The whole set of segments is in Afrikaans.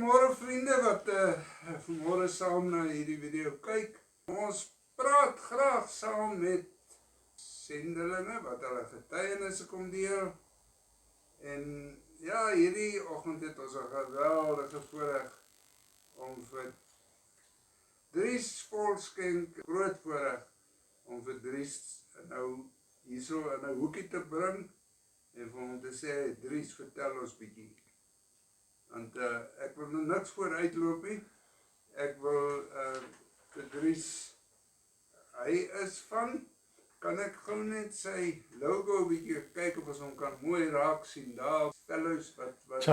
Goeiemôre vriende wat vanmôre saam na hierdie video kyk. Ons praat graag saam met sendelinge wat hulle getuienisse kom deel. En ja, hierdie oggend het ons 'n geweldige voorreg om vir Dries Volkskenk groot voorreg om vir Dries nou hierso in 'n hoekie te bring en vir hom te sê, Dries, vertel ons bietjie. Want ek wil nou niks vooruitloop nie. Ek wil vir Dries, hy is van, kan ek gou net sy logo bietjie kyk of ons hom kan mooi raak sien daar, fellows wat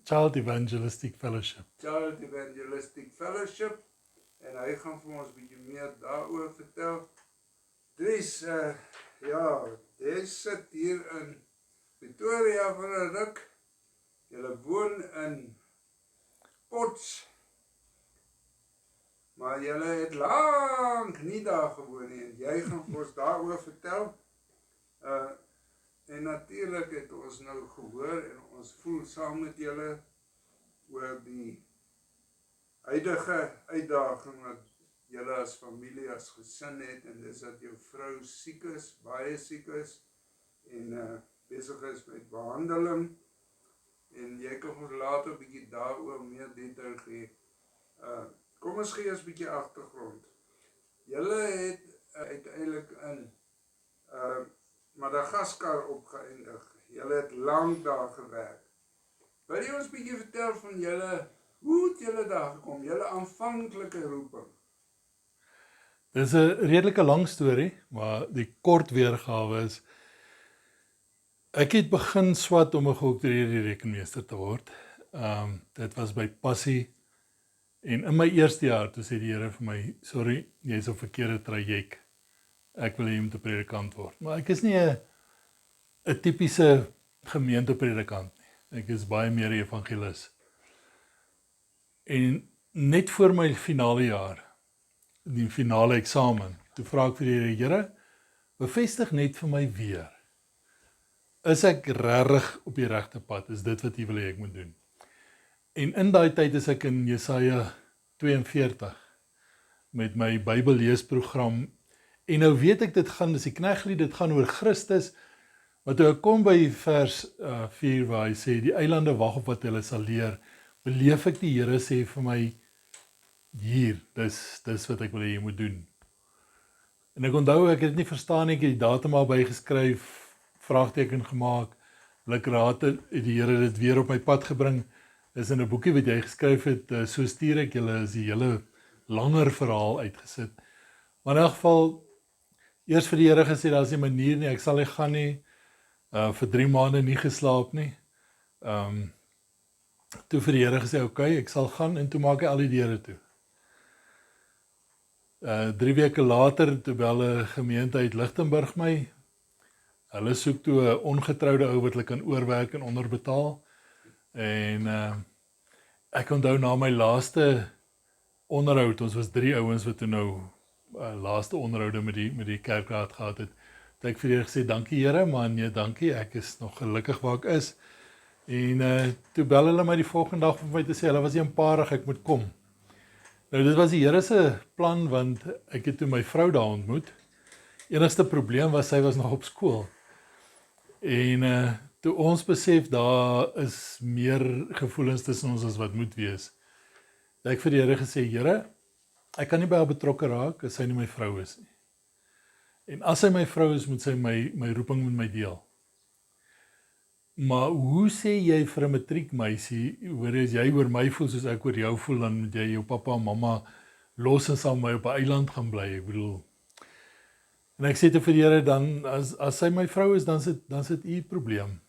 Child Evangelistic Fellowship. Child Evangelistic Fellowship, en hy gaan vir ons bietjie meer daaroor vertel. Dries, ja, jy sit hier in Pretoria vir 'n ruk. Julle woon in Potts, maar julle het lank nie daar gewoon nie, en jy gaan vir ons daaroor vertel. En natuurlik het ons nou gehoor en ons voel saam met julle oor die huidige uitdaging wat julle as familie, as gesin het, en dis dat jou vrou siek is, baie siek is, en besig is met behandeling. En jy kan ons later 'n bietjie daaroor meer detail gee. Kom ons gee ons 'n bietjie agtergrond. Julle het uiteindelik in Madagaskar opgeëindig. Julle het lank daar gewerk. Wil jy ons 'n bietjie vertel van julle, hoe het julle daar gekom, julle aanvanklike roeping? Dis 'n redelike lang storie, maar die kort weergawe is, ek het begin swat om 'n geoktreerde rekenmeester te word. Dit was by Passie, en in my eerste jaar, toe sê die Here vir my, sorry, jy is op verkeerde traject, ek wil hê jy moet 'n predikant word. Maar ek is nie 'n tipiese gemeentepredikant nie, ek is baie meer 'n evangelis. En net voor my finale jaar, die finale eksamen, toe vra ek vir die Here, bevestig net vir my weer, is ek regtig op die regte pad, is dit wat jy wil hê ek moet doen. En in daai tyd is ek in Jesaja 42 met my Bybelleesprogram, en nou weet ek dit gaan, dis die kneglied, dit gaan oor Christus, maar toe ek kom by vers 4 waar hy sê, die eilande wag op wat hulle sal leer, beleef ek die Here sê vir my, hier, dis wat ek wil hê jy moet doen. En ek onthou, ek het dit nie verstaan nie, ek het die datum al bygeskryf, vraagteken gemaak, raad het die Here dit weer op my pad gebring, is in 'n boekie wat jy geskryf het, so stuur ek julle, is die hele langer verhaal uitgesit. Maar in elk geval, eers vir die Here gesê, daar is nie manier nie, ek sal nie gaan nie, vir 3 maande nie geslaap nie, toe vir die Here gesê, okay, ek sal gaan, en toe maak hy al die deure toe. 3 weke later, toe bel 'n gemeente uit Lichtenburg my, hulle soek toe 'n ongetroude ou wat hulle kan oorwerk en onderbetaal. En ek onthou na my laaste onderhoud, ons was 3 ouens wat toe nou laaste onderhoude met die kerkraad gehad het, toe ek vir die Here gesê, dankie Here, maar nee, dankie, ek is nog gelukkig waar ek is. En toe bel hulle my die volgende dag vir my te sê, hulle was eenparig, ek moet kom. Nou dit was die Here se plan, want ek het toe my vrou daar ontmoet. Enigste probleem was, sy was nog op skool. En toe ons besef, daar is meer gevoelens tussen ons as wat moet wees, het ek vir die Here gesê, Here, ek kan nie by haar betrokke raak, as sy nie my vrou is nie. En as sy my vrou is, moet sy my roeping met my deel. Maar hoe sê jy vir 'n matriekmeisie, hoor as jy oor my voel soos ek oor jou voel, dan moet jy jou pappa en mamma los en saam my op 'n eiland gaan bly, ek bedoel. En ek sê te vir die Here, dan, as sy my vrou is, dan sit u probleem.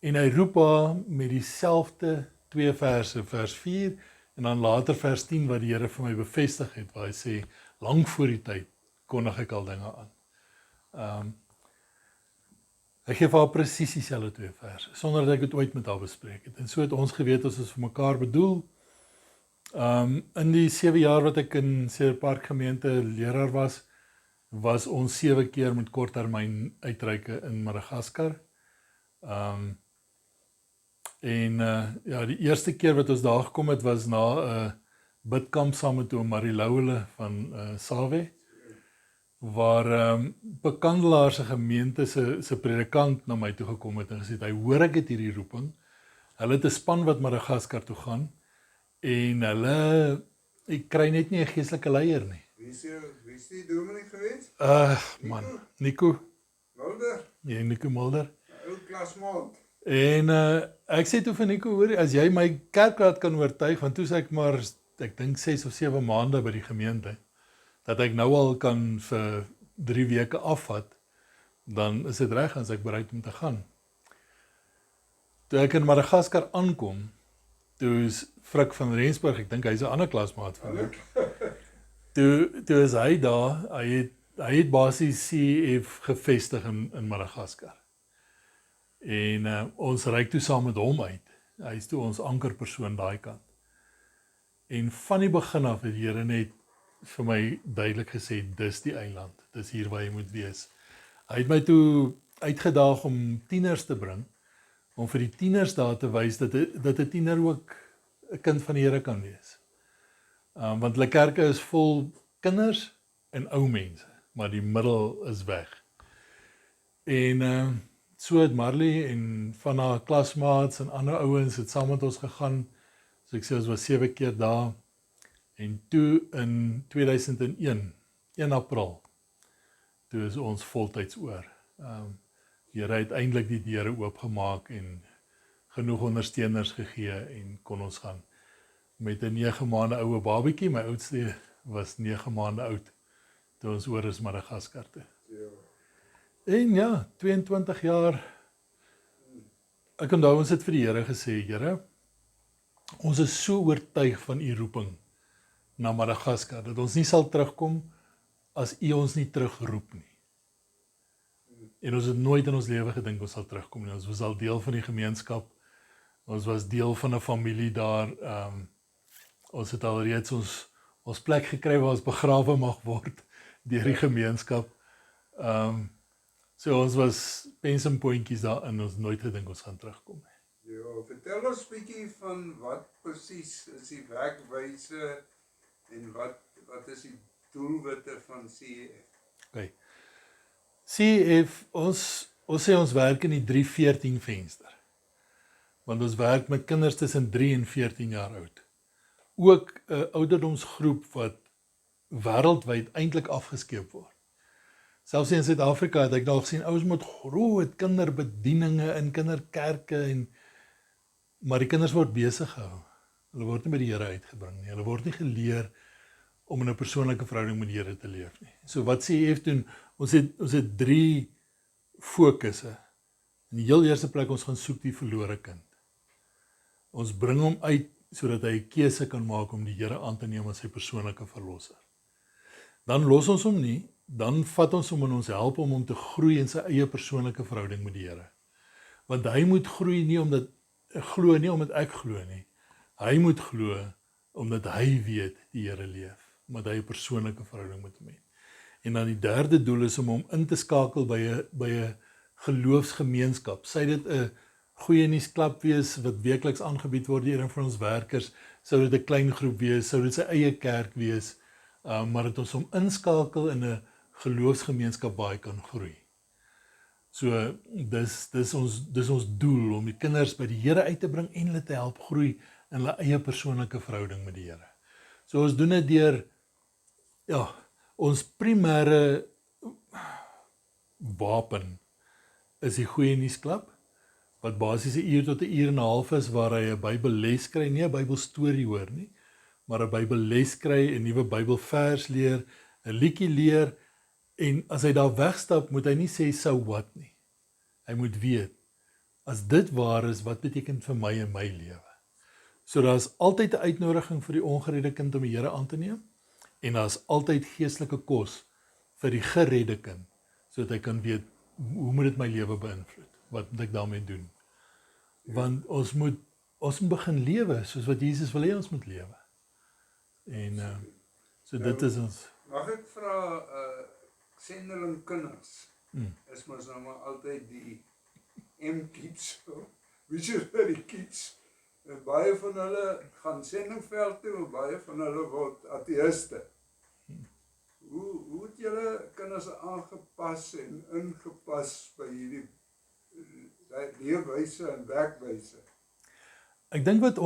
En hy roep haar met dieselfde 2 verse, vers 4, en dan later vers 10, wat die Here vir my bevestig het, waar hy sê, lang voor die tyd, kondig ek al dinge aan. Ek gee vir haar presies dieselfde 2 verse, sonder dat ek dit ooit met haar bespreek het. En so het ons geweet, ons is vir mekaar bedoel. In die 7 jaar wat ek in Cedar Park gemeente leraar was ons 7 keer met korttermyn uitreike in Madagaskar. En ja, die eerste keer wat ons daar gekom het was na 'n bidkamp saam met oom Marilouwele van Salwe, waar Bekandelaar se gemeente se predikant na my toe gekom het en gesê hy hoor ek het hierdie roeping. Hulle het 'n span wat Madagaskar toe gaan en ek kry net nie 'n geestelike leier nie. Wie is die dominee geweest? Man, Nico. Mulder? Ja, Nico Mulder. Ou klasmaat. En ek sê toe vir Nico, hoor, as jy my kerkraad kan oortuig, want toe sê ek maar, ek dink 6 of 7 maande by die gemeente, dat ek nou al kan vir 3 weke afvat, dan is dit reg, dan is ek bereid om te gaan. Toe ek in Madagaskar aankom, toe is Frik van Rensburg, ek dink hy's 'n ander klasmaat van my. Toe is hy daar, hy het basies CEF gevestig in Madagaskar. En ons reik toe saam met hom uit. Hy is toe ons ankerpersoon daai kant. En van die begin af het die Here net vir my duidelik gesê, dis die eiland, dis hier waar jy moet wees. Hy het my toe uitgedaag om tieners te bring, om vir die tieners daar te wys dat 'n tiener ook 'n kind van die Here kan wees. Want hulle kerke is vol kinders en ou mense, maar die middel is weg. En so het Marley en van haar klasmaats en ander ouens het saam met ons gegaan. So ek sê ons was 7 keer daar. En toe in 2001, 1 April, toe is ons voltyds oor. Die Here het eintlik die deure oopgemaak en genoeg ondersteuners gegee en kon ons gaan. Met 'n 9 maande oue babatjie, my oudste was 9 maande oud, toe ons oor is Madagaskar toe. Ja. En ja, 22 jaar, ek onthou ons het vir die Here gesê, Here, ons is so oortuig van u roeping na Madagaskar, dat ons nie sal terugkom as u ons nie terugroep nie. En ons het nooit in ons lewe gedink ons sal terugkom nie. Ons was al deel van die gemeenskap, ons was deel van 'n familie daar, ons het al reeds ons plek gekry waar ons begrawe mag word deur die gemeenskap. So ons was pensenpointjies daar en ons nooit gedink ons gaan terugkom nie. Ja, vertel ons 'n bietjie van wat presies is die werkwyse en wat is die doelwitte van CEF? Okay. CEF, ons sê ons werk in die 3-14 venster. Want ons werk met kinders tussen 3 en 14 jaar oud. Ook 'n ouderdomsgroep wat wêreldwyd eintlik afgeskeep word. Selfs in Suid-Afrika het ek daar gesien ouens met groot kinderbedieninge in kinderkerke maar die kinders word besig gehou. Hulle word nie by die Here uitgebring nie. Hulle word nie geleer om in 'n persoonlike verhouding met die Here te leef nie. So wat CEF doen, ons het 3 fokusse. In die heel eerste plek, ons gaan soek die verlore kind. Ons bring hom uit sodat hy 'n keuse kan maak om die Here aan te neem as sy persoonlike verlosser. Dan los ons hom nie, dan vat ons hom en ons help hom om te groei in sy eie persoonlike verhouding met die Here. Want hy moet groei nie omdat ek glo nie. Hy moet glo omdat hy weet die Here leef, omdat hy 'n persoonlike verhouding met hom het. En dan die derde doel is om hom in te skakel by 'n geloofsgemeenskap. Sy dit 'n goeie nuusklap wees wat weekliks aangebied word deur een van ons werkers, sou dit 'n klein groep wees, sou dit sy eie kerk wees, maar dit ons hom inskakel in 'n geloofsgemeenskap waar hy kan groei. So dis ons doel om die kinders by die Here uit te bring en hulle te help groei in hulle eie persoonlike verhouding met die Here. So ons doen dit deur ons primêre wapen is die goeie nuusklap, wat basies 1 uur tot 1 uur en 'n half is, waar hy 'n Bybelles kry, nie 'n Bybelstorie hoor nie, maar 'n Bybelles kry, 'n nuwe Bybelvers leer, 'n liedjie leer, en as hy daar wegstap, moet hy nie sê so what nie. Hy moet weet, as dit waar is, wat beteken vir my en my lewe? So daar is altyd 'n uitnodiging vir die ongeredde kind om die Here aan te neem, en daar is altyd geestelike kos vir die geredde kind, sodat hy kan weet, hoe moet dit my lewe beïnvloed? Wat moet ek daarmee doen? Want ons moet begin lewe, soos wat Jesus wil hê ons moet lewe. En so dit is ons. Mag ek vra, sendeling kinders, is mos nou maar altyd die M-kids so. missionary-kids. En baie van hulle gaan sendingveld toe, en baie van hulle word ateïste. Hoe het julle kinders aangepas en ingepas by hierdie leefwyse en werkwyse? Ek dink wat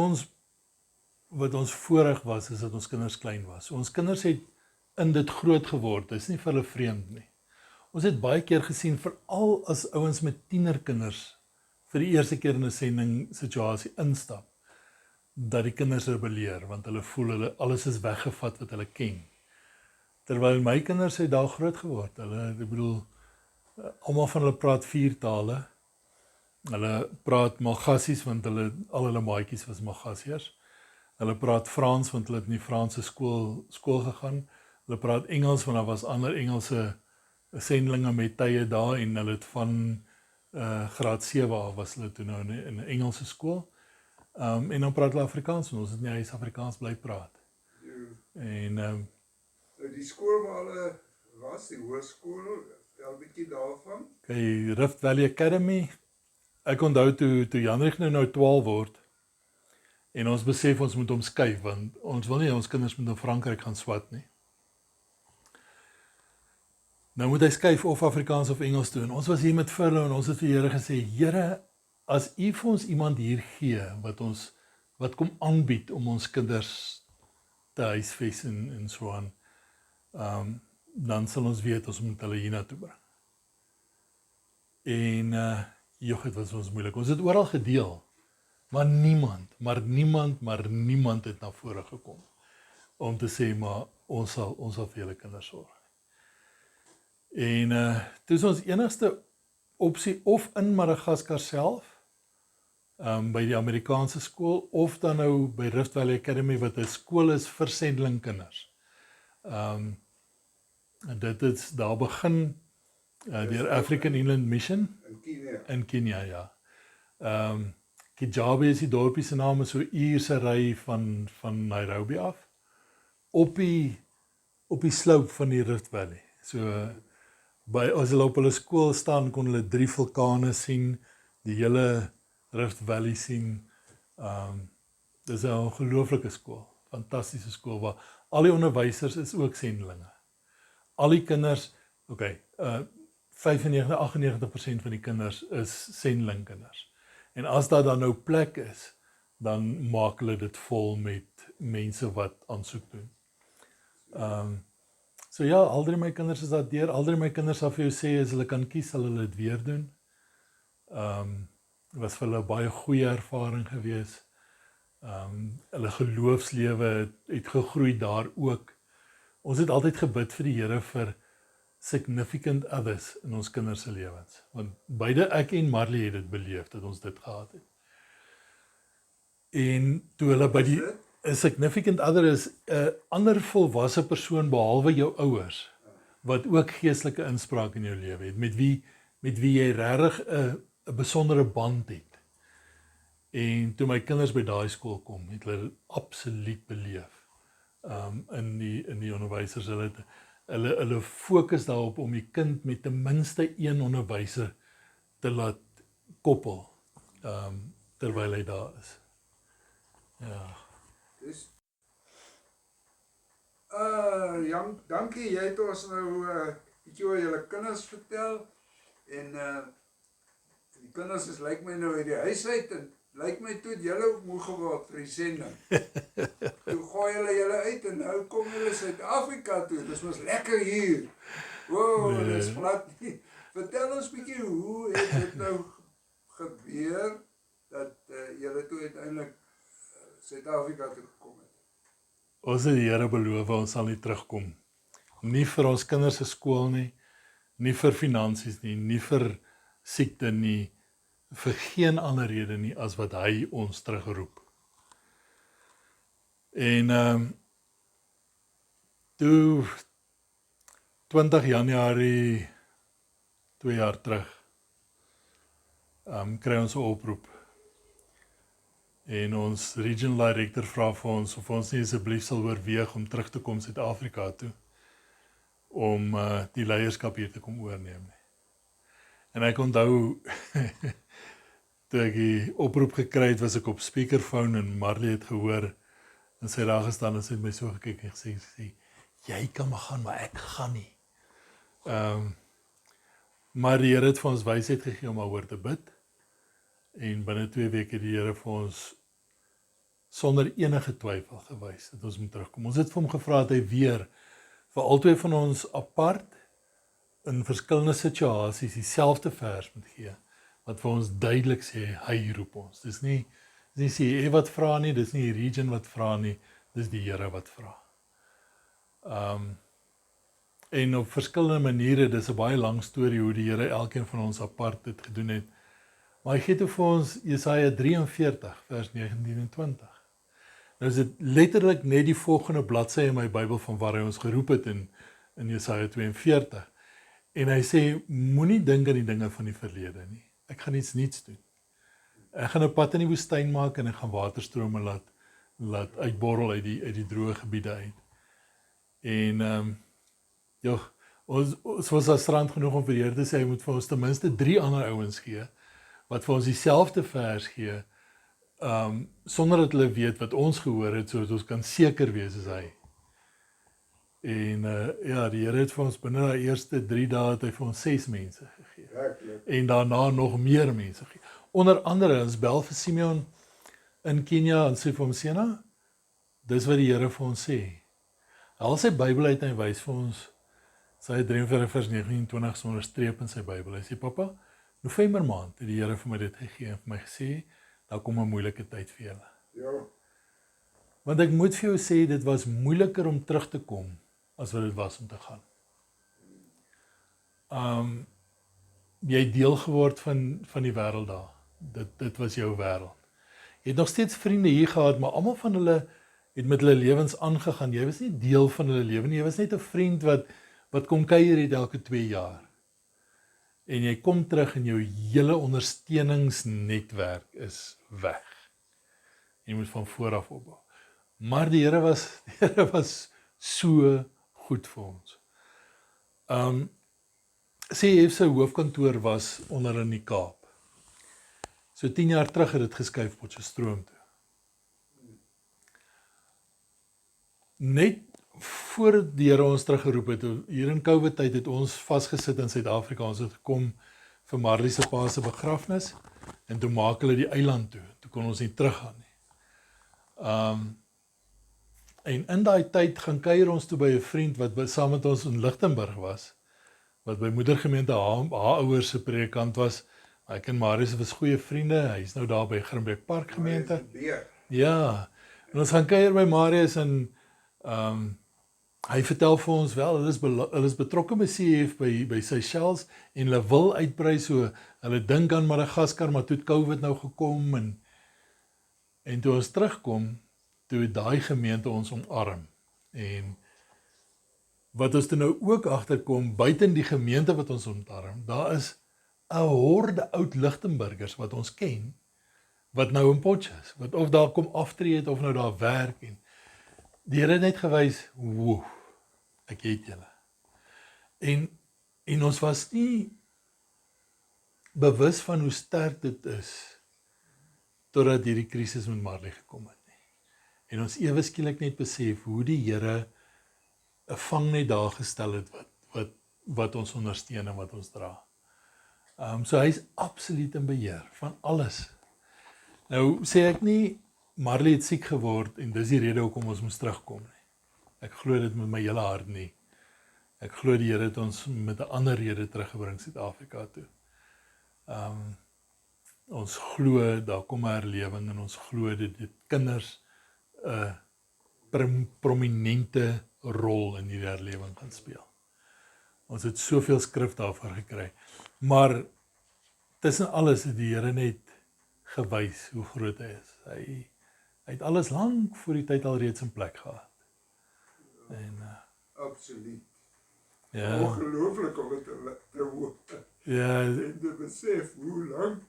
ons voorreg was, is dat ons kinders klein was. Ons kinders het in dit groot geword, dit is nie vir hulle vreemd nie. Ons het baie keer gesien, veral as ouens met tienerkinders vir die eerste keer in 'n sendingssituasie instap, dat die kinders rebelleer, want hulle voel alles is weggevat wat hulle ken. Terwyl my kinders het daar groot geword. Almal van hulle praat 4 tale. Hulle praat Malgassies, want al hulle maatjies was Malgassiërs. Hulle praat Frans, want hulle het in die Franse skool gegaan. Hulle praat Engels, want daar was ander Engelse sendlinge met tye daar, en hulle het van graad 7 af was hulle toe nou in 'n Engelse skool. En dan praat hulle Afrikaans, want ons het nie huis Afrikaans bly praat. En die skool waar hulle was, die hoërskool, vertel 'n bietjie daarvan. Okay, Rift Valley Academy. Ek onthou toe Janrich nou 12 word, en ons besef ons moet hom skuif, want ons wil nie ons kinders moet in Frankryk gaan swat nie. Nou moet hy skuif of Afrikaans of Engels toe, en ons was hier met Furlough, en ons het vir die Here gesê, Here, as U vir ons iemand hier gee, wat kom aanbied om ons kinders te huisves en so aan, dan sal ons weet, ons moet hulle hiernatoe bring. En, dit was ons moeilik. Ons het oral gedeel, maar niemand het na vore gekom, om te sê, maar ons sal vir julle kinders sorg. En, toe is ons enigste opsie, of in Madagaskar self, by die Amerikaanse skool, of dan nou by Rift Valley Academy, wat 'n skool is vir sendelingkinders. En dit is daar begin, deur African Inland Mission, in Kenia, ja. Kijabe is die dorpie se naam, is so 'n uur se ry van Nairobi af, op die slope van die Rift Valley. So, as hulle op hulle skool staan, kon hulle 3 vulkane sien, die hele Rift Valley sien. Dit is 'n ongelooflike skool, fantastiese skool, waar al die onderwysers is ook sendelinge. Al die kinders, 98% van die kinders is sendelingkinders. En as daar dan nou plek is, dan maak hulle dit vol met mense wat aansoek doen. So ja, al drie my kinders is daar deur. Al drie my kinders sal vir jou sê, as hulle kan kies, sal hulle dit weer doen. Was vir hulle baie goeie ervaring gewees. Hulle geloofslewe het gegroei daar ook. Ons het altyd gebid vir die Here vir significant others in ons kinders se lewens. Want beide ek en Marley het dit beleef, dat ons dit gehad het. En toe hulle by die significant other is 'n ander volwasse persoon behalwe jou ouers, wat ook geestelike inspraak in jou lewe het, met wie jy regtig 'n besondere band het. En toe my kinders by daai skool kom, het hulle absoluut beleef. In die onderwysers, hulle fokus daarop om die kind met ten minste een onderwyser te laat koppel, terwyl hy daar is. Ja. Jan, dankie, jy het ons nou bietjie oor julle kinders vertel, en die kinders lyk my nou uit die huis uit, en lyk my toe het julle ook moe geword vir die sending. Toe gooi julle uit, en nou kom julle Suid-Afrika toe, dis mos lekker hier. Wow, dis plat nie. Vertel ons bietjie, hoe het dit nou gebeur, dat julle toe uiteindelik Suid-Afrika toe gekom het? Ons het die Here beloof, ons sal nie terugkom. Nie vir ons kinders se skool nie, nie vir finansies nie, nie vir siekte nie, vir geen ander rede nie, as wat hy ons terugroep. En toe 20 Januarie 2 jaar terug, kry ons 'n oproep. En ons regional director vra vir ons of ons nie asseblief sal oorweeg om terug te kom Suid-Afrika toe, om die leierskap hier te kom oorneem nie. En ek onthou, toe ek die oproep gekry het, was ek op speakerphone en Marley het gehoor en sy daar gestaan en sy het my so gekyk en gesê, jy kan maar gaan, maar ek gaan nie. Maar die Here het vir ons wysheid gegee om daaroor te bid. En binne 2 weke het die Here vir ons sonder enige twyfel gewys dat ons moet terugkom. Ons het vir hom gevra dat hy weer vir albei van ons apart in verskillende situasies dieselfde vers moet gee wat vir ons duidelik sê hy roep ons. Dis nie sê wat vra nie, dis nie die region wat vra nie, dis die Here wat vra. En op verskillende maniere, dis 'n baie lang storie hoe die Here elkeen van ons apart dit gedoen het. Maar hy gee toe vir ons Jesaja 43 vers 19 en 20. Nou is dit letterlik net die volgende bladsy in my Bybel van waar hy ons geroep het in Jesaja 42. En hy sê, moenie dink aan die dinge van die verlede nie. Ek gaan iets nuuts doen. Ek gaan 'n pad in die woestyn maak en ek gaan waterstrome laat uitborrel uit die droë gebiede uit. En ons was as strand genoeg om vir die Here te sê, hy moet vir ons ten minste 3 ander ouens gee, wat vir ons dieselfde vers gee, sonder dat hulle weet wat ons gehoor het, sodat ons kan seker wees as hy. En die Here het vir ons binne daai eerste 3 dae het hy vir ons 6 mense gegee. En daarna nog meer mense gegee. Onder andere, ons bel vir Simeon in Kenia en sê vir hom, Sena, dis wat die Here vir ons sê. Haal sy Bybel uit en hy wys vir ons, Jesaja 43 vers 29 sonder streep in sy Bybel. Hy sê, Papa, November maand het die Here vir my dit gegee en vir my gesê, daar kom 'n moeilike tyd vir julle. Ja. Want ek moet vir jou sê, dit was moeiliker om terug te kom, as wat dit was om te gaan. Jy het deel geword van die wêreld daar. Dit was jou wêreld. Jy het nog steeds vriende hier gehad, maar almal van hulle het met hulle lewens aangegaan. Jy was nie deel van hulle lewe nie. Jy was net 'n vriend wat kom kuier het elke 2 jaar. En jy kom terug en jou hele ondersteuningsnetwerk is weg. Jy moet van voor af opbou. Maar die Here was so goed vir ons. CEF se hoofkantoor was onder in die Kaap. So 10 jaar terug het dit geskuif Potchefstroom toe. Net voor die Here ons teruggeroep het, hier in COVID tyd het ons vasgesit in Suid-Afrika, ons het gekom vir Marley se pa se begrafnis, en toe maak hulle die eiland toe kon ons nie teruggaan nie. En in daai tyd gaan kuier ons toe by 'n vriend wat saam met ons in Lichtenburg was, wat by moedergemeente haar ouers se predikant was. Ek en Marius was goeie vriende, hy is nou daar by Grimbeek Park gemeente. Ja, en ons gaan kuier by Marius en hy vertel vir ons wel, hulle is betrokke by CEF by Seychelles en hulle wil uitbrei, so hulle dink aan Madagaskar, maar toe het COVID nou gekom en toe ons terugkom, toe het daai gemeente ons omarm. En wat ons toe nou ook agterkom, buiten die gemeente wat ons omarm, daar is 'n horde oud Lichtenburgers wat ons ken, wat nou in Potch is, wat of daar kom aftree het of nou daar werk, en die Here het net gewys, woe, ek het julle. En ons was nie bewus van hoe sterk dit is, totdat hierdie krisis met Marley gekom het nie. En ons ewe skielik net besef, hoe die Here 'n vangnet daar gestel het, wat ons ondersteun en wat ons dra. So hy is absoluut in beheer van alles. Nou sê ek nie, Marley het siek geword en dis die rede hoekom ons moes terugkom nie. Ek glo dit met my hele hart nie. Ek glo die Here het ons met 'n ander rede teruggebring Suid-Afrika toe. Ons glo daar kom 'n herlewing en ons glo dat dit kinders 'n prominente rol in hierdie herlewing gaan speel. Ons het soveel skrif daarvoor gekry. Maar tussen alles het die Here net gewys hoe groot hy is. Hy het alles lank voor die tyd al reeds in plek gehad. En Absoluut. ja. Ongelooflik om het te hoor. Ja, En te besef hoe lang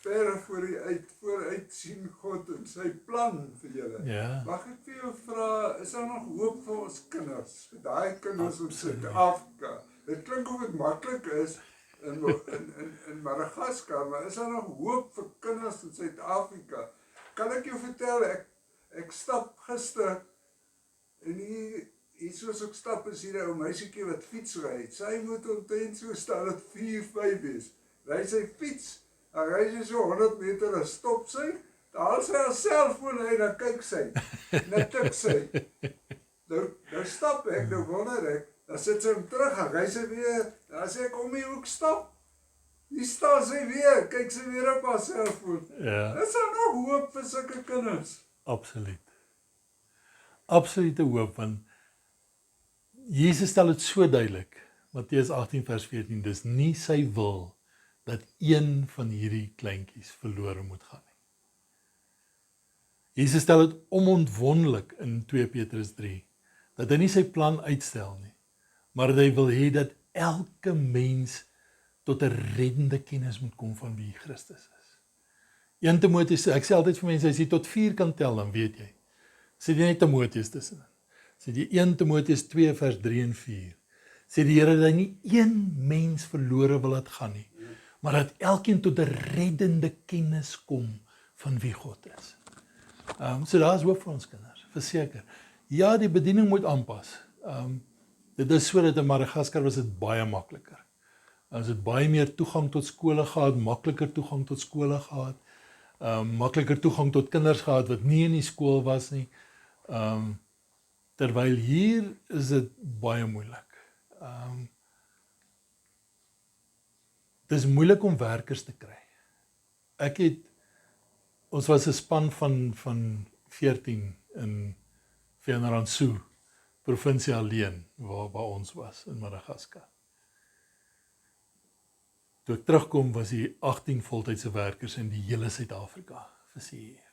ver vooruit sien God en sy plan vir julle. ja. Mag ek vir jou vra, is daar nog hoop vir ons kinders? Daai kinders in Absoluut. Suid-Afrika. Dit klink of dit maklik is, in Madagaskar, maar is daar nog hoop vir kinders in Suid-Afrika? Kan ek jou vertel, ek stap gister, en hier soos ek stap is hier 'n ou meisiekie wat fiets ry. Sy moet omtrent so staan dat 4-5 is. Ry sy fiets, dan ry sy so 100 meter, dan stop sy, dan haal sy haar selfoon uit, dan kyk sy, dan tik sy. Nou stap ek, nou wonder ek, dan sit sy hom terug, dan ry sy weer, dan sê ek om die hoek stap. Die staan sy weer, kyk sy weer op haar selfoon. Ja. Is daar nog hoop vir sulke kinders? Absoluut. Absolute hoop, want Jesus stel dit so duidelik, Matteus 18 vers 14, dis nie sy wil dat een van hierdie kleintjies verlore moet gaan nie. Jesus stel dit onontwondelik in 2 Petrus 3, dat hy nie sy plan uitstel nie, maar dat hy wil hê dat elke mens tot 'n reddende kennis moet kom van wie Christus is. 1 Timoteus, ek sê altyd vir mense, as jy tot 4 kan tel, dan weet jy. Sê jy net Timoteus tussenin. Sê die 1 Timoteus 2 vers 3 en 4. Sê die Here dat hy nie een mens verlore wil laat gaan nie, maar dat elkeen tot 'n reddende kennis kom van wie God is. So daar is hoop vir ons kinders, verseker. Ja, die bediening moet aanpas. Dit is so dat in Madagaskar was dit baie makliker. Ons het baie meer toegang tot skole gehad, makliker toegang tot skole gehad, makliker toegang tot kinders gehad wat nie in die skool was nie. Terwyl hier is dit baie moeilik. Dit is moeilik om werkers te kry. Ons was 'n span van 14 in Veneransou, provinsie alleen, waar ons was in Madagaskar. Toe ek terugkom was hier 18 voltydse werkers in die hele Suid-Afrika vir CEF.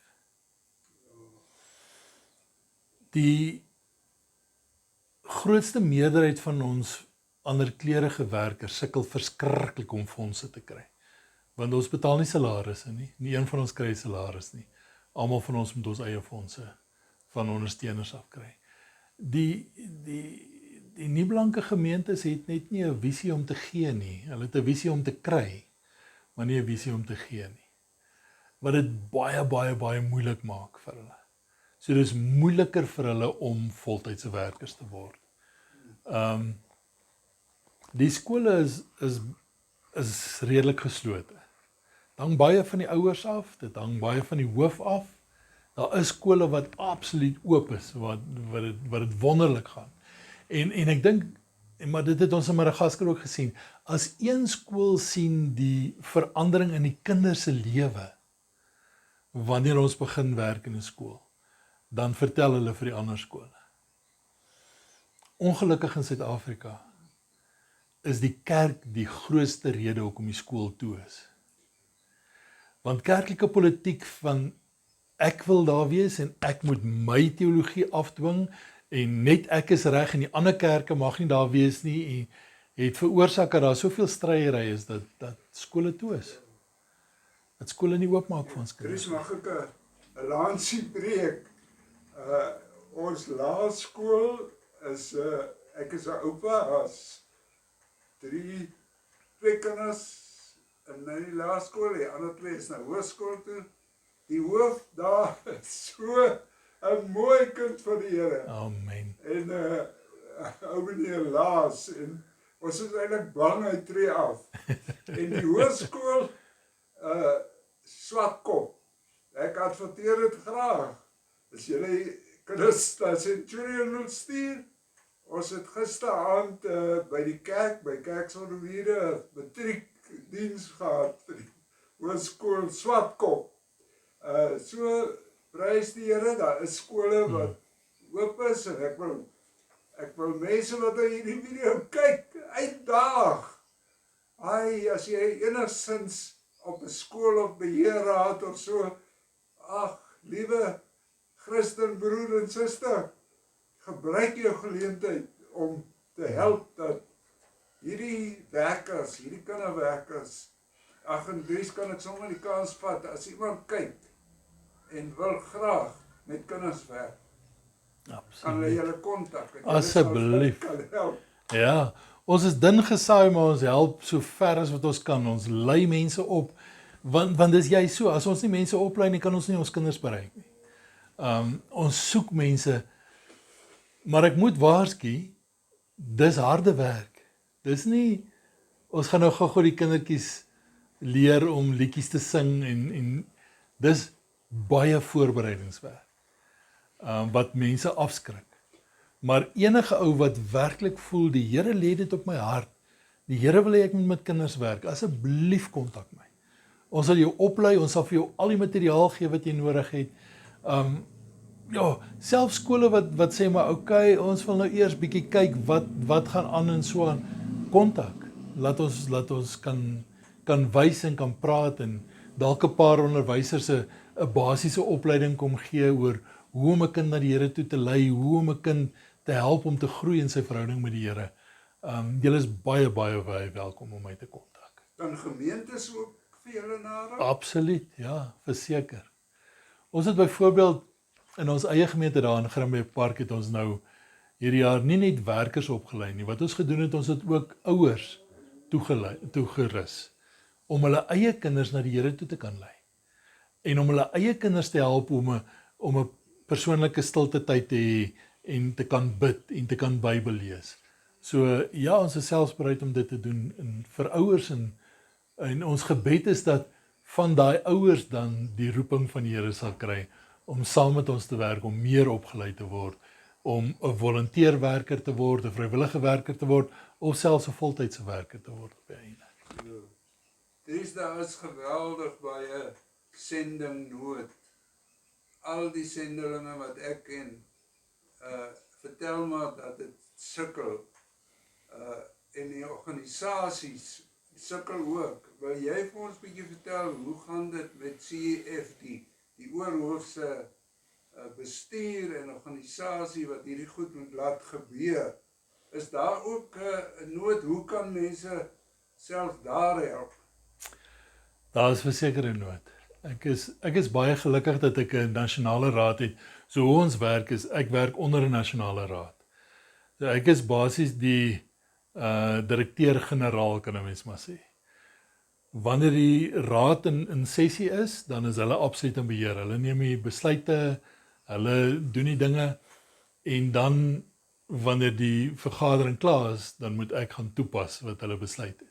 Die grootste meerderheid van ons anderkleurige werkers sukkel verskriklik om fondse te kry. Want ons betaal nie salarisse nie, nie een van ons kry salaris nie. Almal van ons moet ons eie fondse van ondersteuners afkry. Die nie-blanke gemeentes het net nie 'n visie om te gee nie. Hulle het 'n visie om te kry, maar nie 'n visie om te gee nie. Wat dit baie moeilik maak vir hulle. So dis moeiliker vir hulle om voltydse werkers te word. Die skole is redelik geslote. Dit hang baie van die ouers af, dit hang baie van die hoof af. Daar is skole wat absoluut oop is, wat dit wonderlik gaan. En ek dink, maar dit het ons in Madagaskar ook gesien, as een skool sien die verandering in die kinders se lewe, wanneer ons begin werk in 'n skool, dan vertel hulle vir die ander skole. Ongelukkig in Suid-Afrika is die kerk die grootste rede hoekom die skool toe is. Want kerklike politiek van ek wil daar wees en ek moet my teologie afdwing en net ek is reg en die ander kerke mag nie daar wees nie, het veroorsaak dat daar soveel stryery is dat skole toe is. Dat skole nie oopmaak vir ons kinders. Dries, mag ek 'n lansie breek? Ons laerskool is, ek is 'n oupa, as 2 kinders in die laerskool, die ander 2 is na hoërskool toe. Die hoof daar is so 'n mooi kind van die Here. Amen. En ou meneer Laas, en ons is eintlik bang hy tree af. En die hoërskool, Swartkop. Ek adverteer dit graag. As julle kinders na Centurion wil stuur, ons het gisteraand by die kerk, by Kerksonderwiere, matriekdiens gehad vir die hoërskool Swartkop. So prys die Here, daar is skole wat oop is, en ek wil mense wat in hierdie video kyk, uitdaag. As jy enigstens op 'n skool of beheerraad of so, ag, liewe Christen broer en suster, gebruik jou geleentheid om te help dat hierdie werkers, hierdie kinderwerkers, ag, en Dries, kan ek sommer die kans vat, as iemand kyk en wil graag met kinders werk, kan hulle julle kontak, asseblief. Kan help. Ja, Ons is dun gesaai, maar ons help so ver as wat ons kan. Ons lei mense op, want dis jy so, as ons nie mense oplei nie, kan ons nie ons kinders bereik nie. Ons soek mense, maar ek moet waarsku, dis harde werk. Dis nie, ons gaan nou gou die kindertjies leer om liedjies te sing en dis baie voorbereidingswerk, wat mense afskrik. Maar enige ou wat werklik voel, die Here lê dit op my hart, die Here wil hê ek moet met kinders werk, asseblief kontak my. Ons sal jou oplei, ons sal vir jou al die materiaal gee wat jy nodig het. Ja, selfs skole wat sê maar okay, ons wil nou eers bietjie kyk wat gaan aan en so aan. Kontak. Laat ons kan wys en kan praat en dalk 'n paar onderwysers 'n basiese opleiding kom gee oor hoe om 'n kind na die Here toe te lei, hoe om 'n kind te help om te groei in sy verhouding met die Here. Julle is baie welkom om my te kontak. Kan gemeentes ook vir julle naraak? Absoluut, ja, verseker. Ons het byvoorbeeld in ons eie gemeente daar in Grimby Park het ons nou hierdie jaar nie net werkers opgelei nie. Wat ons gedoen het, ons het ook ouers toegerus om hulle eie kinders na die Here toe te kan lei. En om hulle eie kinders te help om 'n persoonlike stilte tyd te hê en te kan bid en te kan Bybel lees. So ja, ons is selfs bereid om dit te doen en vir ouers en ons gebed is dat van daai ouers dan die roeping van die Here sal kry om saam met ons te werk, om meer opgelei te word, om 'n volonteerwerker te word, 'n vrywillige werker te word of selfs 'n voltydse werker te word op die einde. Daar is geweldig baie sending nood. Al die sendelinge wat ek ken, vertel maar dat dit sukkel. En die organisasies sukkel ook. Wil jy vir ons 'n bietjie vertel, hoe gaan dit met CEF, die oorhoofse bestuur en organisasie wat hierdie goed moet laat gebeur? Is daar ook 'n nood? Hoe kan mense self daar help? Daar is verseker 'n nood. Ek is baie gelukkig dat ek 'n nasionale raad het. So hoe ons werk is, ek werk onder 'n nasionale raad. So ek is basies die direkteur-generaal, kan 'n mens maar sê. Wanneer die raad in sessie is, dan is hulle absoluut in beheer. Hulle neem die besluite, hulle doen die dinge en dan wanneer die vergadering klaar is, dan moet ek gaan toepas wat hulle besluit het.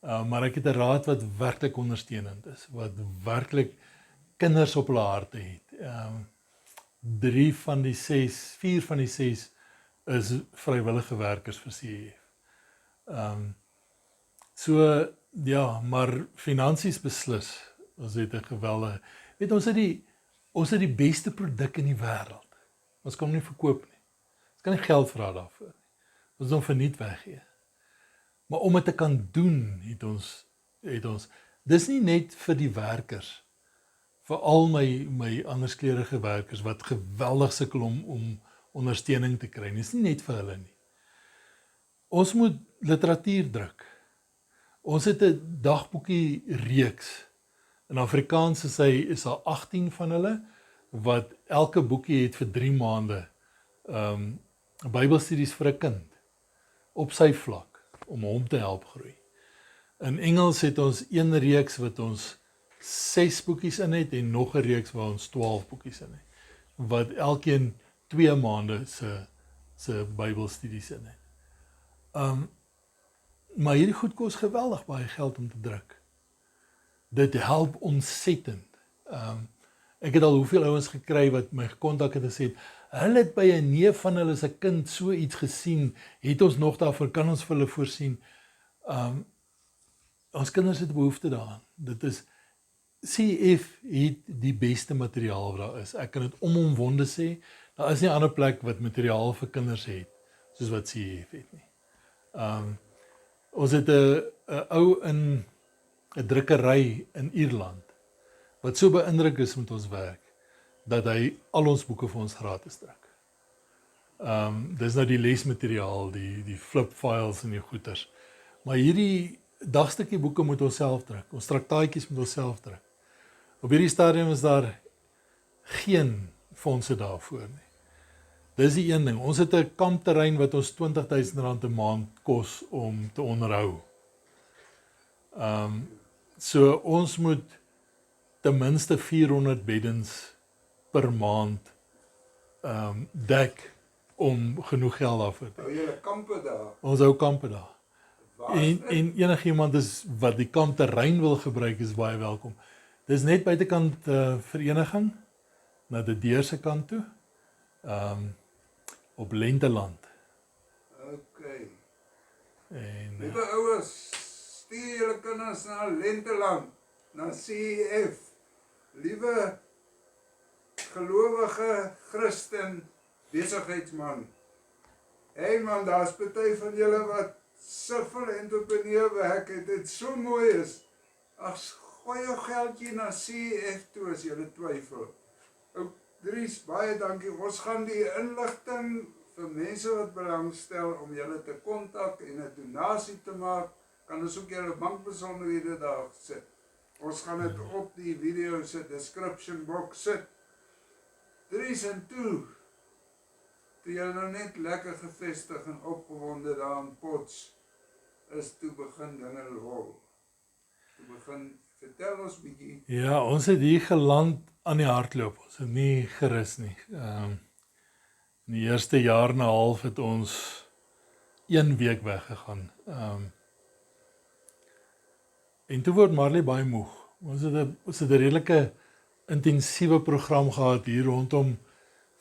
Maar ek het 'n raad wat werklik ondersteunend is, wat werklik kinders op hulle harte het. 4 van die 6 is vrywillige werkers vir CEF. So ja, maar finansies beslis. Ons het 'n geweldige, ons het die beste produk in die wêreld. Ons kan hom nie verkoop nie. Ons kan nie geld vra daarvoor nie. Ons moet hom verniet weggee. Maar om dit te kan doen, het ons dis nie net vir die werkers, vir al my anderskleurige werkers wat geweldig sukkel om ondersteuning te kry. Dis nie net vir hulle nie. Ons moet literatuur druk. Ons het 'n dagboekie reeks. In Afrikaans is daar 18 van hulle wat elke boekie het vir 3 maande Bybelstudies vir 'n kind op sy vlak om hom te help groei. In Engels het ons een reeks wat ons 6 boekies in het en nog 'n reeks waar ons 12 boekies in het, wat elkeen 2 maande se Bybelstudies in het. Maar hierdie goed kos geweldig baie geld om te druk. Dit help ontsettend. Ek het al hoeveel ouens gekry wat my gekontak het en gesê, hulle het by 'n neef van hulle se kind so iets gesien, het ons nog daarvoor, kan ons vir hulle voorsien. Ons kinders het behoefte daaraan. Dit is, CEF het die beste materiaal wat daar is. Ek kan dit omwonde sê, daar is nie 'n ander plek wat materiaal vir kinders het, soos wat CEF het nie. Ons het 'n ou in 'n drukkery in Ierland, wat so beïndruk is met ons werk, dat hy al ons boeke vir ons gratis druk. Dis nou die lesmateriaal, die flip files en die goeters. Maar hierdie dagstukkie boeke moet ons self druk, ons traktaatjies moet ons self druk. Op hierdie stadium is daar geen fondse daarvoor nie. Dis die een ding. Ons het 'n kampterrein wat ons R20,000 'n maand kos om te onderhou. So ons moet ten minste 400 beddens per maand dek om genoeg geld daarvoor te hê. Hou julle kampe daar? Ons hou kampe daar. Waar is dit? En enigiemand is wat die kampterrein wil gebruik is baie welkom. Dis net buitekant vereniging na die deur se kant toe. Op Lenteland. Okay. En Liewe ouers, stuur julle kinders na Lenteland, na CEF. Liewe gelowige Christen besigheidsman. Hey man, daar's party van julle wat soveel entrepreneurwerk het, dit so mooi is. Ag, gooi jou geldjie na CEF toe as jy twyfel. Ou Dries, baie dankie. Ons gaan die inligting vir mense wat belangstel om julle te kontak en 'n donasie te maak, kan ons ook julle bankbesonderhede daar sit. Ons gaan dit op die video se description box sit. Dries en toe jy nou net lekker gevestig en opgewonde daar in Pots is, toe begin dinge rol. Toe begin, vertel ons bietjie. ja, ons het hier geland aan die hardloop. Ons het nie gerus nie. In die eerste jaar en 'n half het ons 1 week weggegaan. En toe word Marley baie moeg. Ons het 'n redelike intensiewe program gehad hier rondom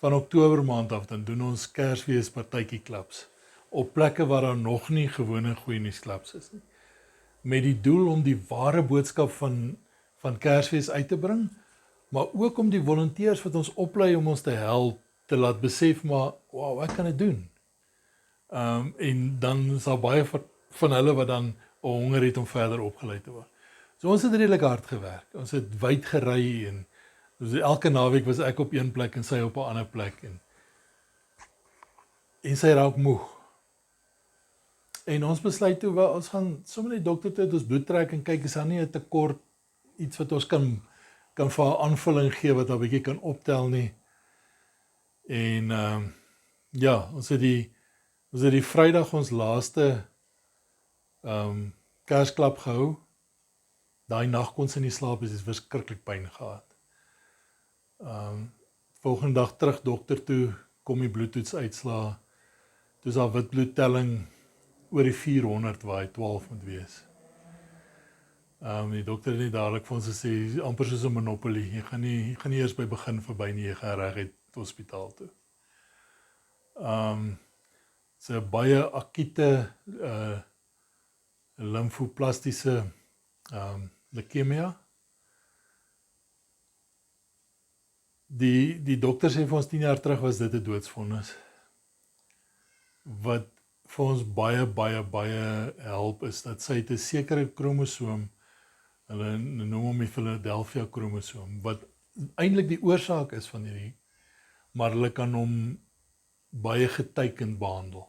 van Oktober maand af. Dan doen ons Kersfees partytjie klubs op plekke waar daar nog nie gewone goeie nuus klubs is nie. Met die doel om die ware boodskap van Kersfees uit te bring, maar ook om die volonteërs wat ons oplei om ons te help te laat besef, maar wow, ek kan dit doen. En dan is daar baie van hulle wat dan 'n honger het om verder opgelei te word. So ons het redelik hard gewerk. Ons het wyd gery en dus elke naweek was ek op een plek en sy op 'n ander plek en sy raak moeg. En ons besluit toe, wel, ons gaan sommer net dokter toe, ons bloed trek en kyk is daar nie 'n tekort, iets wat ons kan vir haar aanvulling gee wat haar bietjie kan optel nie. En ja, ons het die Vrydag ons laaste Kersklap gehou. Daai nag kon sy nie slaap, sy het verskriklik pyn gehad. Volgende dag terug dokter toe, kom die bloedtoets uitslaa. Toe is haar witbloedtelling oor die 400 waar hy 12 moet wees. Die dokter het nie dadelik vir ons gesê, amper soos 'n monopolie, jy gaan nie eers by begin verby nie, jy gaan reguit hospitaal toe. So baie akute limfoplastiese leukemia. Die dokter sê vir ons 10 jaar terug was dit 'n doodsvonnis. Wat vir ons baie help is dat sy 'n sekere kromosoom, hulle noem hom die Philadelphia kromosoom, wat eintlik die oorsaak is van hierdie, maar hulle kan hom baie getekend behandel.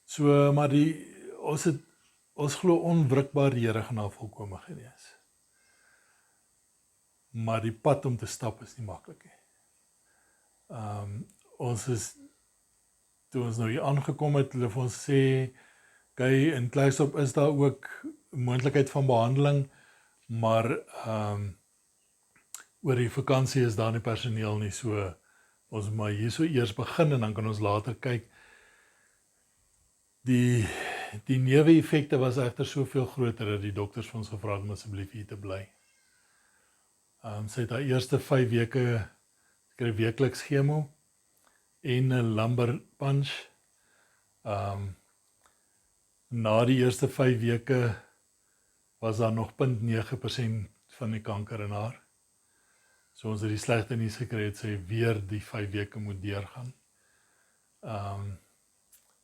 So, maar ons glo onwrikbaar die Here gaan haar volkome genees. Maar die pad om te stap is nie maklik nie. Toe ons nou hier aangekom het, hulle vir ons sê, kyk, in Klerksdorp is daar ook moontlikheid van behandeling, maar oor die vakansie is daar nie personeel nie, so ons maar hier so eers begin en dan kan ons later kyk. Die neeweffekte was egter soveel groter dat die dokters vir ons gevra het om asseblief hier te bly. Sy het haar eerste 5 weke, kry weekliks chemo en 'n lumbar punch. Na die eerste 5 weke was daar nog 0.9% van die kanker in haar. So ons het die slegte nuus gekry het sy weer die 5 weke moet deurgaan.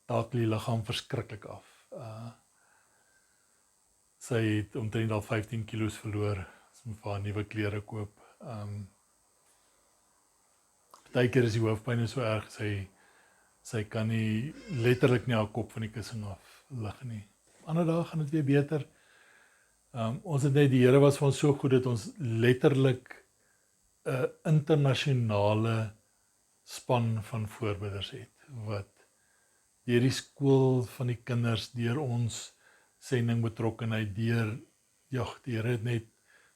Taak die liggaam verskriklik af. Sy het omtrent al 15 kilos verloor. Sy moet vir haar nuwe klere koop. Partykeer is die hoofpyn so erg, sy kan nie letterlik nie haar kop van die kussing af lig nie. Ander dae gaan dit weer beter. Ons het net, die Here was vir ons so goed dat ons letterlik 'n internasionale span van voorbiders het wat deur die skool van die kinders, deur ons sending betrokkenheid, die Here het net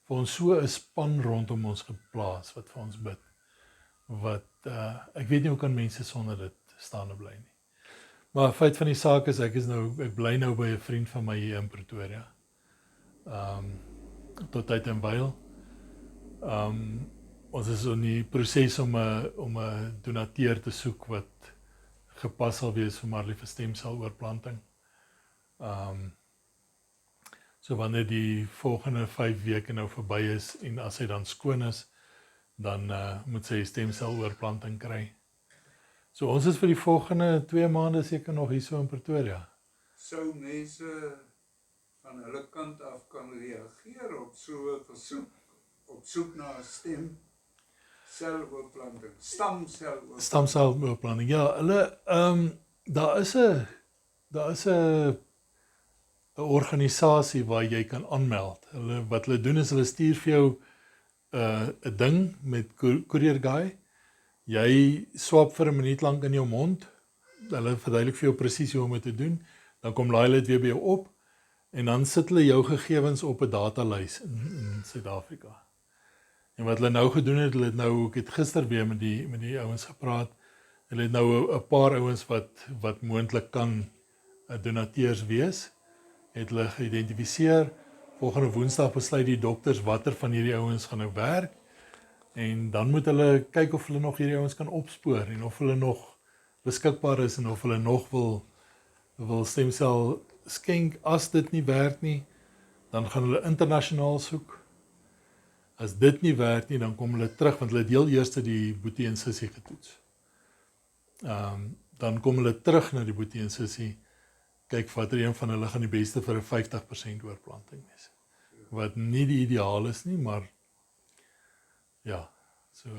vir ons so 'n span rondom ons geplaas wat vir ons bid. Wat ek weet nie hoe kan mense sonder dit staande bly nie. Maar feit van die saak is ek bly nou by 'n vriend van my hier in Pretoria. Tot tyd en wyl. Ons is in die proses om 'n donateur te soek wat gepas sal wees vir Marley vir stemseloorplanting. So wanneer die volgende 5 weke nou verby is en as hy dan skoon is, dan moet sy stemseloorplanting kry. So ons is vir die volgende 2 maande seker nog hier so in Pretoria. Sou mense van hulle kant af kan reageer op so 'n versoek, op soek na 'n stemseloorplanting, Stamseloorplanting. Ja, hulle daar is 'n organisasie waar jy kan aanmeld. Wat hulle doen is hulle stuur vir jou 'n ding met courier guy. Jy swap vir 'n minuut lank in jou mond. Hulle verduidelik vir jou presies hoe om dit te doen. Dan kom laai hulle dit weer by jou op en dan sit hulle jou gegevens op 'n datalys in Suid-Afrika. En wat hulle nou gedoen het, ek het gister weer met die ouens gepraat. Hulle het nou 'n paar ouens wat moontlik kan donateurs wees. Het hulle geïdentifiseer. Volgende Woensdag besluit die dokters watter van hierdie ouens gaan nou werk. En dan moet hulle kyk of hulle nog hierdie ouens kan opspoor en of hulle nog beskikbaar is en of hulle nog wil stemsel skenk. As dit nie werk nie, dan gaan hulle internasionaal soek. As dit nie werk nie, dan kom hulle terug want hulle het heel eers die boetie en sussie getoets. Dan kom hulle terug na die boetie en sussie, kyk watter een van hulle gaan die beste vir 'n 50% oorplanting wees. Wat nie die ideaal is nie, maar ja, so.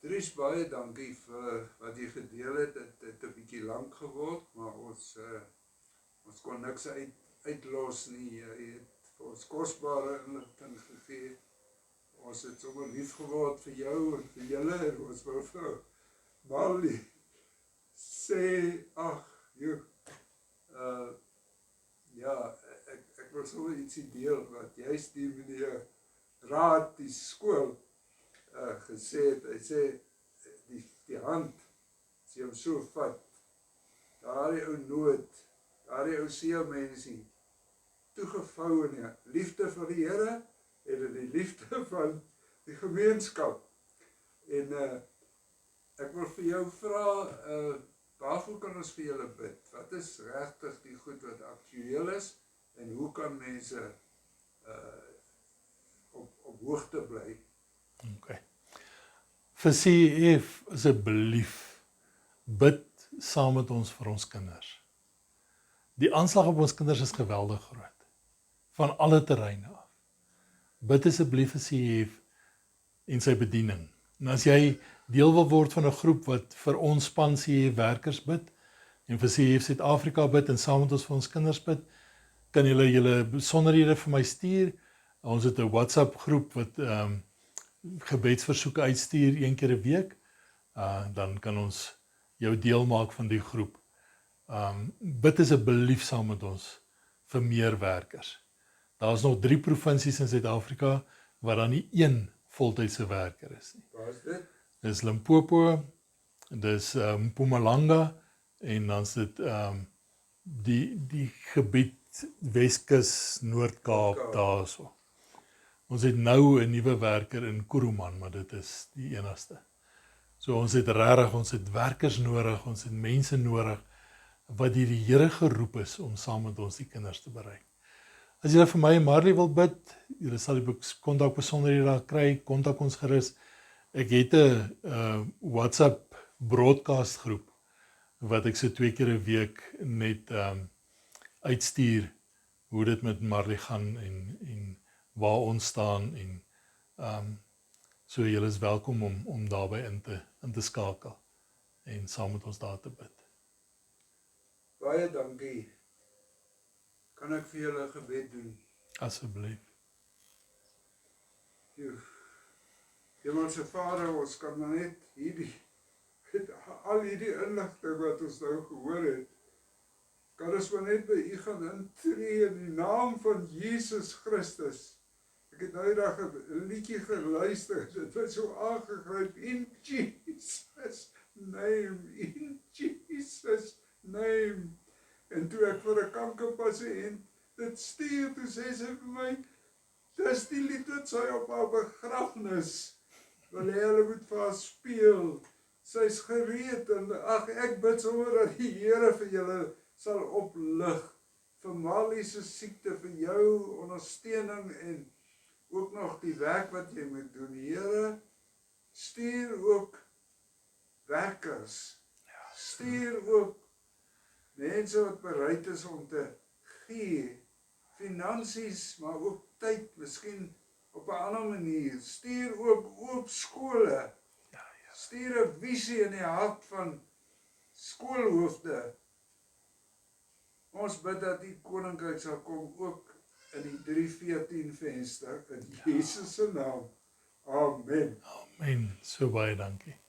Dries, baie dankie vir wat jy gedeel het. Dit het 'n bietjie lank geword, maar ons kon niks uitlos nie. Jy het vir ons kosbare inligting gegee. Ons het sommer lief geword vir jou en vir julle. Ons wou vir Marley sê, ja, ek wil sommer ietsie deel wat juist die meneer Raad, die skool, gesê het. Hy sê, die hand, as jy hom so vat, daardie ou nood, daardie ou seelmensie, toegevou in die liefde vir die Here en in die liefde van die gemeenskap. En ek wil vir jou vra, waarvoor kan ons vir julle bid? Wat is regtig die goed wat aktueel is en hoe kan mense op hoogte bly? Okay. Vir CEF asseblief bid saam met ons vir ons kinders. Die aanslag op ons kinders is geweldig groot. Van alle terreine af. Bid asseblief vir CEF en sy bediening. En as jy deel wil word van 'n groep wat vir ons span CEF werkers bid en vir CEF Suid-Afrika bid en saam met ons vir ons kinders bid, kan julle besonderhede vir my stuur. Ons het 'n WhatsApp groep wat gebedsversoeke uitstuur 1 keer 'n week. Dan kan ons jou deel maak van die groep. Bid asseblief saam met ons vir meer werkers. Daar is nog 3 provinsies in Suid-Afrika waar daar nie 1 voltydse werker is nie. Waar is dit? Dis Limpopo, dis Mpumalanga en dan is dit die gebied Weskus, Noord-Kaap, daarso. Ons het nou 'n nuwe werker in Kuruman, maar dit is die enigste. So ons het werkers nodig, ons het mense nodig wat deur die Here geroep is om saam met ons die kinders te bereik. As julle vir my en Marley wil bid, julle sal die kontak besonderhede daar kry, kontak ons gerus. Ek het 'n WhatsApp broadcast groep wat ek so 2 keer 'n week net uitstuur hoe dit met Marley gaan en waar ons staan en so julle is welkom om daarbey in te skakel en saam met ons daar te bid. Baie dankie. Kan ek vir julle 'n gebed doen? Asseblief. Hemelse Vader, ons kan maar net al hierdie inligting wat ons nou gehoor het, kan ons maar net by U gaan intree in die naam van Jesus Christus. Ek het nou eendag 'n liedjie geluister, dit was so aangegryp, in Jesus name, in Jesus name. En toe ek vir 'n kankerpasiënt dit stuur, toe sê sy vir my, dis die lied wat sy op haar begrafnis wil hê hulle moet vir haar speel. Sy's gereed en ek bid sommer dat die Here vir julle sal oplig vir Mali se siekte, vir jou ondersteuning en ook nog die werk wat jy moet doen. Here, stuur ook werkers. Stuur ook mense wat bereid is om te gee, finansies, maar ook tyd, miskien op 'n ander manier. Stuur ook oop skole. Stuur 'n visie in die hart van skoolhoofde. Ons bid dat die koninkryk sal kom ook in die 3:14 venster in Jesus se naam. Amen. Amen. So baie dankie.